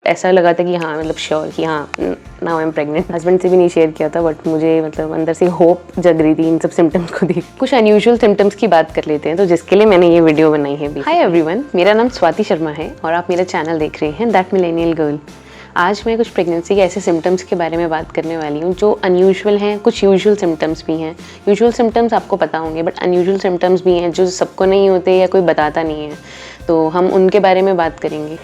ऐसा लगा था कि हाँ मतलब श्योर कि हाँ now I am pregnant. Husband से भी नहीं शेयर किया था बट मुझे मतलब अंदर से होप जग रही थी इन सब सिम्टम्स को देख। कुछ अनयूजुअल सिम्टम्स की बात कर लेते हैं तो जिसके लिए मैंने ये वीडियो बनाई है। हाय एवरीवन, मेरा नाम स्वाति शर्मा है और आप मेरा चैनल देख रहे हैं दैट मिलेनियल गर्ल। आज मैं कुछ प्रेगनेंसी के ऐसे सिम्टम्स के बारे में बात करने वाली हूँ जो अनयूजुअल हैं, कुछ यूजुअल सिम्टम्स भी हैं। यूजुअल सिम्टम्स आपको पता होंगे बट अनयूजुअल सिम्टम्स भी हैं जो सबको नहीं होते या कोई बताता नहीं है, तो हम उनके बारे में बात करेंगे।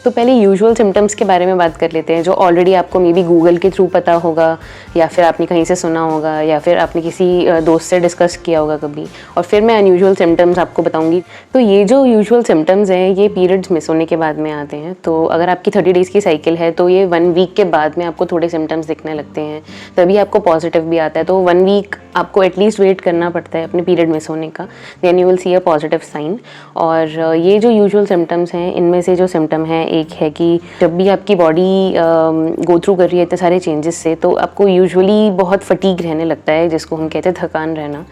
तो पहले यूजुअल सिम्टम्स के बारे में बात कर लेते हैं जो ऑलरेडी आपको मे बी गूगल के थ्रू पता होगा या फिर आपने कहीं से सुना होगा या फिर आपने किसी दोस्त से डिस्कस किया होगा कभी, और फिर मैं अनयूजुअल सिम्टम्स आपको बताऊंगी। तो ये जो यूजुअल सिम्टम्स हैं ये पीरियड्स मिस होने के बाद में आते हैं। तो अगर आपकी 30 डेज़ की साइकिल है तो ये 1 वीक के बाद में आपको थोड़े सिम्टम्स दिखने लगते हैं, तभी आपको पॉजिटिव भी आता है। तो 1 वीक आपको एटलीस्ट वेट करना पड़ता है अपने पीरियड मिस होने का, then you will see a positive sign. और ये जो यूजुअल सिम्टम्स हैं इनमें से जो सिम्टम है एक है कि जब भी आपकी बॉडी गो थ्रू कर रही है इतने सारे चेंजेस से तो आपको यूजुअली बहुत फटीग रहने लगता है, जिसको हम कहते हैं थकान रहना।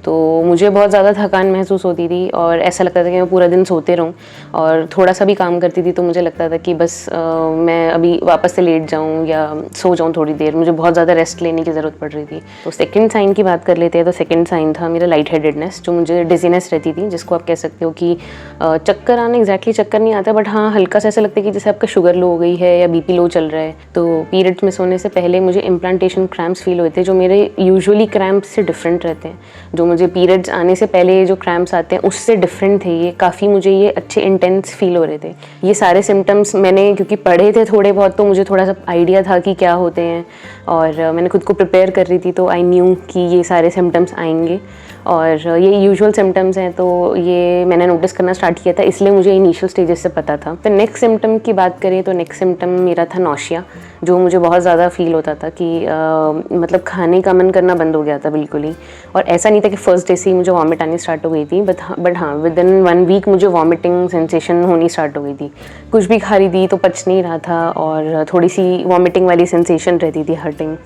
तो मुझे बहुत ज़्यादा थकान महसूस होती थी और ऐसा लगता था कि मैं पूरा दिन सोते रहूं, और थोड़ा सा भी काम करती थी तो मुझे लगता था कि बस मैं अभी वापस से लेट जाऊं या सो जाऊं थोड़ी देर, मुझे बहुत ज़्यादा रेस्ट लेने की ज़रूरत पड़ रही थी। तो सेकेंड साइन की बात कर लेते हैं तो सेकेंड साइन था मेरा लाइट हेडेडनेस, जो मुझे डिजीनेस रहती थी, जिसको आप कह सकते हो कि चक्कर आना। एग्जैक्टली चक्कर नहीं आता बट हाँ हल्का सा ऐसा लगता है कि जैसे आपका शुगर लो हो गई है या बीपी लो चल रहा है। तो पीरियड्स मिस होने से पहले मुझे इम्प्लांटेशन क्रैम्प्स फील हुए थे जो मेरे यूजुअली क्रैम्प्स से डिफरेंट रहते हैं। जो मुझे पीरियड्स आने से पहले जो क्रैम्प्स आते हैं उससे डिफरेंट थे ये, काफ़ी मुझे ये अच्छे इंटेंस फील हो रहे थे। ये सारे सिम्टम्स मैंने क्योंकि पढ़े थे थोड़े बहुत, तो मुझे थोड़ा सा आइडिया था कि क्या होते हैं और मैंने खुद को प्रिपेयर कर रही थी, तो आई न्यू कि ये सारे सिम्टम्स आएंगे और ये यूजुअल सिम्टम्स हैं। तो ये मैंने नोटिस करना स्टार्ट किया था, इसलिए मुझे इनिशियल स्टेजेस से पता था। तो नेक्स्ट सिम्टम की बात करें तो नेक्स्ट सिम्टम मेरा था नौशिया, जो मुझे बहुत ज़्यादा फील होता था कि मतलब खाने का मन करना बंद हो गया था बिल्कुल ही। और ऐसा नहीं था कि फर्स्ट डे से ही मुझे वॉमिट आनी स्टार्ट हो गई थी बट हाँ विद इन 1 वीक मुझे वॉमिटिंग सेंसेशन होनी स्टार्ट हो गई थी। कुछ भी खा रही थी तो पच नहीं रहा था और थोड़ी सी वॉमिटिंग वाली सेंसेशन रहती थी, हर्टिंग,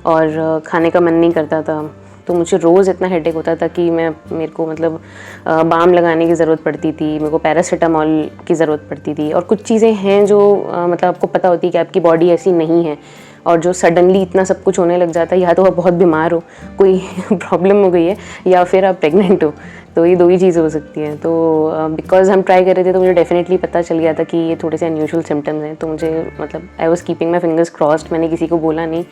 और खाने का मन नहीं करता था। तो मुझे रोज़ इतना हेडेक होता था कि मेरे को मतलब बाम लगाने की ज़रूरत पड़ती थी, मेरे को पैरासीटामॉल की ज़रूरत पड़ती थी। और कुछ चीज़ें हैं जो मतलब आपको पता होती है कि आपकी बॉडी ऐसी नहीं है, और जो सडनली इतना सब कुछ होने लग जाता है, या तो आप बहुत बीमार हो, कोई प्रॉब्लम हो गई है, या फिर आप प्रेग्नेंट हो। तो ये 2 ही चीज़ हो सकती हैं। तो बिकॉज हम ट्राई कर रहे थे तो मुझे डेफिनेटली पता चल गया था कि ये थोड़े से अनयूजुअल सिम्टम्स हैं। तो मुझे मतलब I was keeping my fingers crossed. मैंने किसी को बोला नहीं,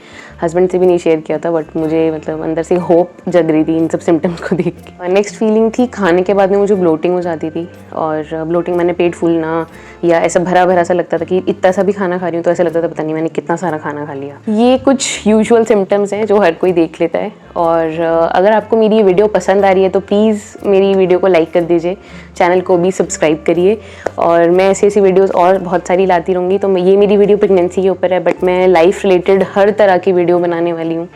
हस्बैंड से भी नहीं शेयर किया था, बट मुझे मतलब अंदर से होप जग रही थी इन सब सिम्टम्स को देख के। नेक्स्ट फीलिंग थी खाने के बाद में मुझे ब्लोटिंग हो जाती थी, और ब्लोटिंग मैंने पेट फूलना या ऐसा भरा भरा सा लगता था कि इतना सा भी खाना खा रही हूँ तो ऐसा लगता था पता नहीं मैंने कितना सारा खाना खा लिया। ये कुछ यूजुअल सिम्टम्स हैं जो हर कोई देख लेता है। और अगर आपको मेरी ये वीडियो पसंद आ रही है तो प्लीज़ मेरी वीडियो को लाइक कर दीजिए, चैनल को भी सब्सक्राइब करिए, और मैं ऐसी वीडियोस और बहुत सारी लाती रहूँगी। तो ये मेरी वीडियो प्रेगनेंसी के ऊपर है बट मैं लाइफ रिलेटेड हर तरह की वीडियो बनाने वाली हूँ,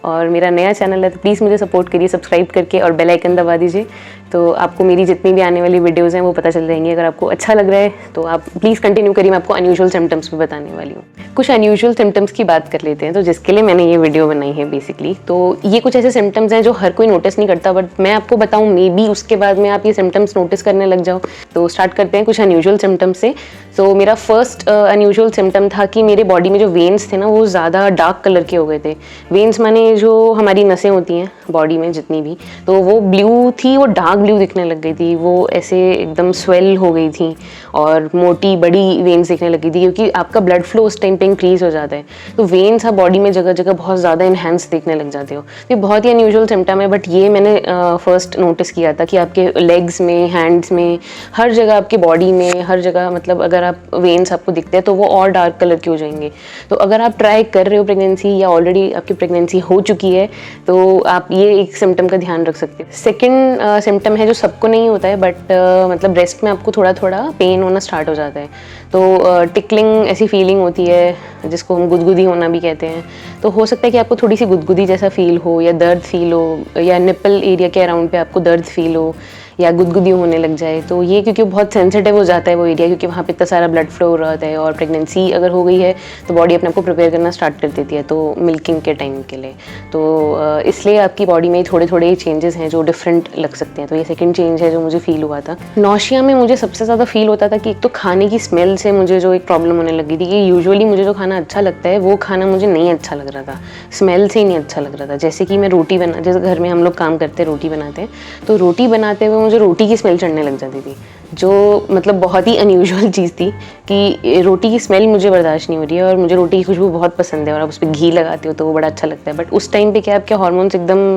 और मेरा नया चैनल है तो प्लीज़ मुझे सपोर्ट करिए सब्सक्राइब करके, और बेल आइकन दबा दीजिए तो आपको मेरी जितनी भी आने वाली वीडियोज़ हैं वो पता चल जाएंगी। अगर आपको अच्छा लग रहा है तो आप प्लीज़ कंटिन्यू करिए, मैं आपको अनयूजुअल सिम्टम्स भी बताने वाली हूँ। कुछ अनयूजुअल सिम्टम्स की बात कर लेते हैं तो जिसके लिए मैंने ये वीडियो बनाई है बेसिकली। तो ये कुछ ऐसे सिम्टम्स हैं जो हर कोई नोटिस नहीं करता बट मैं आपको बताऊँ मे बी उसके बाद में आप ये सिम्टम्स नोटिस करने लग जाओ। तो स्टार्ट करते हैं कुछ अनयूजुअल सिम्टम्स से। तो मेरा फर्स्ट अनयूजुअल सिम्टम था कि मेरे बॉडी में जो वेन्स थे ना वो ज़्यादा डार्क कलर के हो गए थे। वेन्स माने जो हमारी नसें होती हैं बॉडी में जितनी भी, तो वो ब्लू थी, वो डार्क ब्लू दिखने लग गई थी, वो ऐसे एकदम स्वेल हो गई थी और मोटी बड़ी वेन्स दिखने लगी थी, क्योंकि आपका ब्लड फ्लो उस टाइम पे इंक्रीज हो जाता है। तो वेन्स आप बॉडी में जगह जगह बहुत ज़्यादा इन्हेंस देखने लग जाते हो। ये बहुत ही अनयूजुअल सिम्टम है बट ये मैंने फर्स्ट नोटिस किया था कि आपके लेग्स में, हैंड्स में, हर जगह आपकी बॉडी में, हर जगह मतलब अगर आप वेन्स आपको दिखते हैं तो वो और डार्क कलर के हो जाएंगे। तो अगर आप ट्राई कर रहे हो प्रेगनेंसी या ऑलरेडी आपकी प्रेगनेंसी हो चुकी है तो आप ये एक सिम्टम का ध्यान रख सकते हो। सेकेंड सिम्टम है जो सबको नहीं होता है बट मतलब ब्रेस्ट में आपको थोड़ा थोड़ा पेन होना स्टार्ट हो जाता है। तो टिकलिंग ऐसी फीलिंग होती है जिसको हम गुदगुदी होना भी कहते हैं। तो हो सकता है कि आपको थोड़ी सी गुदगुदी जैसा फील हो, या दर्द फील हो, या निप्पल एरिया के अराउंड पे आपको दर्द फील हो, या गुदगुदी होने लग जाए, तो ये क्योंकि बहुत सेंसिटिव हो जाता है वो एरिया, क्योंकि वहाँ पे इतना सारा ब्लड फ्लो हो रहा होता है, और प्रेगनेंसी अगर हो गई है तो बॉडी अपने आप को प्रिपेयर करना स्टार्ट कर देती है तो मिल्किंग के टाइम के लिए। तो इसलिए आपकी बॉडी में थोड़े थोड़े चेंजेस हैं जो डिफरेंट लग सकते हैं। तो ये सेकंड चेंज है जो मुझे फील हुआ था। नौशिया में मुझे सबसे ज़्यादा फील होता था कि एक तो खाने की स्मेल से मुझे जो एक प्रॉब्लम होने लगी थी कि यूजुअली मुझे जो खाना अच्छा लगता है वो खाना मुझे नहीं अच्छा लग रहा था, स्मेल से ही नहीं अच्छा लग रहा था। जैसे कि मैं रोटी बना, जैसे घर में हम लोग काम करते हैं रोटी बनाते हैं, तो रोटी बनाते हुए मुझे रोटी की स्मेल चढ़ने लग जाती थी, जो मतलब बहुत ही अनयूजुअल चीज़ थी कि रोटी की स्मेल मुझे बर्दाश्त नहीं हो रही है और मुझे रोटी की खुशबू बहुत पसंद है और आप उस पर घी लगाते हो तो वो बड़ा अच्छा लगता है। बट उस टाइम पे क्या आपके हार्मोन्स एकदम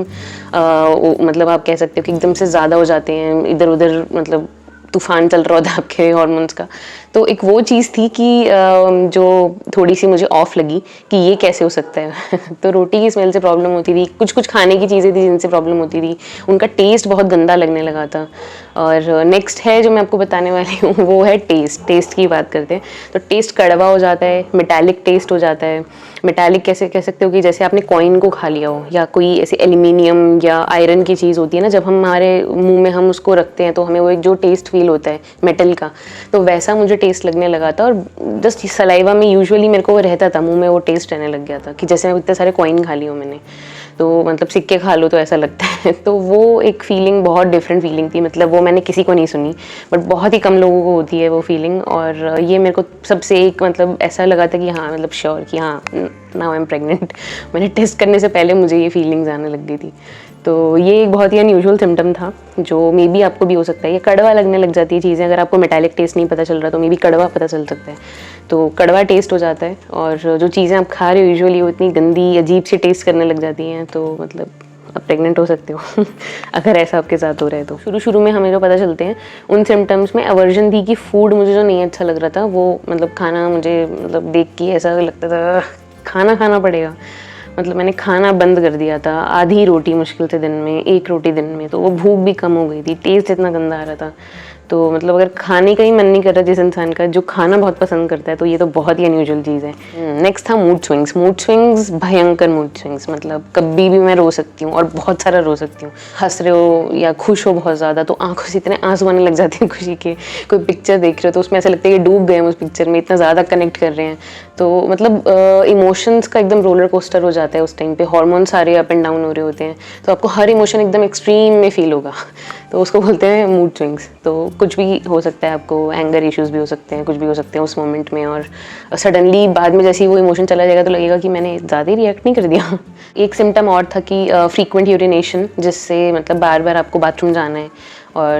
मतलब आप कह सकते हो कि एकदम से ज़्यादा हो जाते हैं, इधर उधर मतलब तूफान चल रहा होता है आपके हार्मोन्स का। तो एक वो चीज़ थी कि जो थोड़ी सी मुझे ऑफ लगी कि ये कैसे हो सकता है। तो रोटी की स्मेल से प्रॉब्लम होती थी, कुछ कुछ खाने की चीज़ें थी जिनसे प्रॉब्लम होती थी, उनका टेस्ट बहुत गंदा लगने लगा था। और नेक्स्ट है जो मैं आपको बताने वाली हूँ वो है टेस्ट की बात करते हैं। तो टेस्ट कड़वा हो जाता है, मेटालिक टेस्ट हो जाता है। मेटालिक कैसे कह सकते हो कि जैसे आपने कॉइन को खा लिया हो या कोई ऐसे एल्यूमिनियम या आयरन की चीज़ होती है ना, जब हम हमारे मुंह में हम उसको रखते हैं तो हमें वो एक जो टेस्ट फील होता है मेटल का, तो वैसा मुझे टेस्ट लगने लगा था। और जस्ट सलाइवा में यूजुअली मेरे को वो रहता था, मुंह में वो टेस्ट रहने लग गया था कि जैसे इतने सारे कॉइन खा लिए हो मैंने, तो मतलब सिक्के खा लो तो ऐसा लगता है। तो वो एक फीलिंग बहुत डिफरेंट फीलिंग थी, मतलब वो मैंने किसी को नहीं सुनी, बट बहुत ही कम लोगों को होती है वो फीलिंग। और ये मेरे को सबसे एक मतलब ऐसा लगा था कि हाँ मतलब श्योर कि हाँ नाउ आई एम प्रेग्नेंट। मैंने टेस्ट करने से पहले मुझे ये फीलिंग्स आने लग गई थी। तो ये एक बहुत ही अनयूजुअल सिम्टम था जो मे बी आपको भी हो सकता है। ये कड़वा लगने लग जाती है चीज़ें, अगर आपको मेटालिक टेस्ट नहीं पता चल रहा तो मे बी कड़वा पता चल सकता है। तो कड़वा टेस्ट हो जाता है और जो चीज़ें आप खा रहे हो यूजुअली वो इतनी गंदी अजीब सी टेस्ट करने लग जाती हैं, तो मतलब आप प्रेग्नेंट हो सकते हो अगर ऐसा आपके साथ हो रहा है तो। शुरू में हमें जो पता चलते हैं उन सिम्टम्स में एवर्जन थी कि फूड मुझे जो नहीं अच्छा लग रहा था वो मतलब खाना मुझे मतलब देख के ऐसा लगता था खाना पड़ेगा। मतलब मैंने खाना बंद कर दिया था, आधी रोटी मुश्किल से दिन में, एक रोटी दिन में, तो वो भूख भी कम हो गई थी, टेस्ट इतना गंदा आ रहा था। तो मतलब अगर खाने का ही मन नहीं कर रहा जिस इंसान का जो खाना बहुत पसंद करता है, तो ये तो बहुत ही अनयूजुअल चीज़ है। नेक्स्ट था मूड स्विंग्स, भयंकर मूड स्विंग्स। मतलब कभी भी मैं रो सकती हूँ और बहुत सारा रो सकती हूँ। हंस रहे हो या खुश हो बहुत ज़्यादा तो आंखों से इतने आंसू आने लग जाते हैं खुशी के। कोई पिक्चर देख रहे हो तो उसमें ऐसा लगता है कि डूब गए हम उस पिक्चर में, इतना ज़्यादा कनेक्ट कर रहे हैं। तो मतलब इमोशंस का एकदम रोलर कोस्टर हो जाता है उस टाइम पे, हार्मोन सारे अप एंड डाउन हो रहे होते हैं, तो आपको हर इमोशन एकदम एक्सट्रीम में फील होगा। तो उसको बोलते हैं मूड स्विंग्स। तो कुछ भी हो सकता है, आपको एंगर इश्यूज़ भी हो सकते हैं, कुछ भी हो सकते हैं उस मोमेंट में, और सडनली बाद में जैसे ही वो इमोशन चला जाएगा तो लगेगा कि मैंने ज़्यादा ही रिएक्ट नहीं कर दिया। एक सिम्टम और था कि फ्रीक्वेंट यूरिनेशन, जिससे मतलब बार बार आपको बाथरूम जाना है और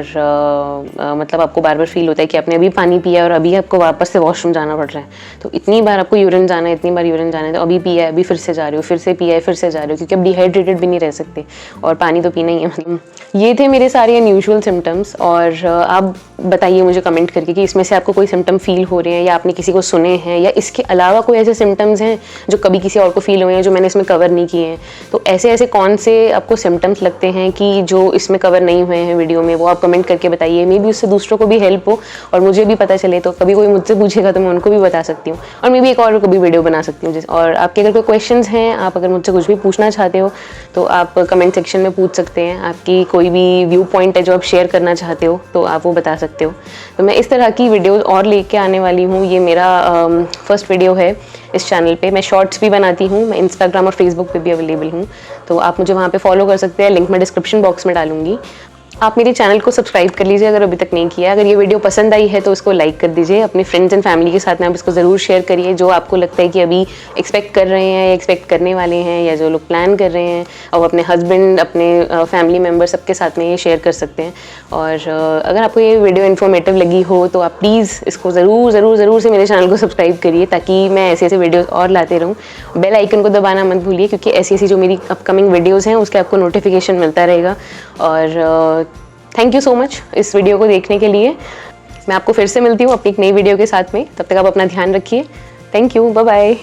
मतलब आपको बार बार फील होता है कि आपने अभी पानी पिया और अभी आपको वापस से वॉशरूम जाना पड़ रहा है। तो इतनी बार आपको यूरिन जाना है, इतनी बार यूरिन जाना है, तो अभी पिया है, अभी फिर से जा रहे हो, फिर से पिया है, फिर से जा रहे हो, क्योंकि अब डिहाइड्रेटेड भी नहीं रह सकते और पानी तो पीना ही है। मतलब ये थे मेरे सारे अनयूजुअल सिम्टम्स। और आप बताइए मुझे कमेंट करके कि इसमें से आपको कोई सिम्टम फील हो रहे हैं या आपने किसी को सुने हैं, या इसके अलावा कोई ऐसे सिम्टम्स हैं जो कभी किसी और को फील हुए हैं जो मैंने इसमें कवर नहीं किए हैं। तो ऐसे ऐसे कौन से आपको सिम्टम्स लगते हैं कि जो इसमें कवर नहीं हुए हैं वीडियो में, वो आप कमेंट करके बताइए। मे बी उससे दूसरों को भी हेल्प हो और मुझे भी पता चले, तो कभी कोई मुझसे पूछेगा तो मैं उनको भी बता सकती हूँ, और मे बी एक और कभी वीडियो बना सकती हूँ। और आपके अगर कोई क्वेश्चंस हैं, आप अगर मुझसे कुछ भी पूछना चाहते हो तो आप कमेंट सेक्शन में पूछ सकते हैं। आपकी कोई भी व्यू पॉइंट है जो आप शेयर करना चाहते हो तो आप वो बता सकते हो। तो मैं इस तरह की वीडियो और लेके आने वाली हूँ। ये मेरा फर्स्ट वीडियो है इस चैनल पे। मैं शॉर्ट्स भी बनाती हूँ, मैं इंस्टाग्राम और फेसबुक पे भी अवेलेबल हूँ, तो आप मुझे वहाँ पे फॉलो कर सकते हैं। लिंक मैं डिस्क्रिप्शन बॉक्स में डालूंगी। आप मेरे चैनल को सब्सक्राइब कर लीजिए अगर अभी तक नहीं किया। अगर ये वीडियो पसंद आई है तो उसको लाइक कर दीजिए। अपने फ्रेंड्स एंड फैमिली के साथ में आप इसको ज़रूर शेयर करिए, जो आपको लगता है कि अभी एक्सपेक्ट कर रहे हैं या एक्सपेक्ट करने वाले हैं, या जो लोग प्लान कर रहे हैं, और अपने हस्बैंड, अपने फैमिली मेम्बर सबके साथ में ये शेयर कर सकते हैं। और अगर आपको ये वीडियो इन्फॉर्मेटिव लगी हो तो आप प्लीज़ इसको ज़रूर से मेरे चैनल को सब्सक्राइब करिए, ताकि मैं ऐसे ऐसे वीडियोज़ और लाते रहूँ। बेल आइकन को दबाना मत भूलिए, क्योंकि ऐसी ऐसी जो मेरी अपकमिंग वीडियोज़ हैं उसके आपको नोटिफिकेशन मिलता रहेगा। और थैंक यू सो मच इस वीडियो को देखने के लिए। मैं आपको फिर से मिलती हूँ अपनी एक नई वीडियो के साथ में। तब तक आप अपना ध्यान रखिए। Thank you, bye bye.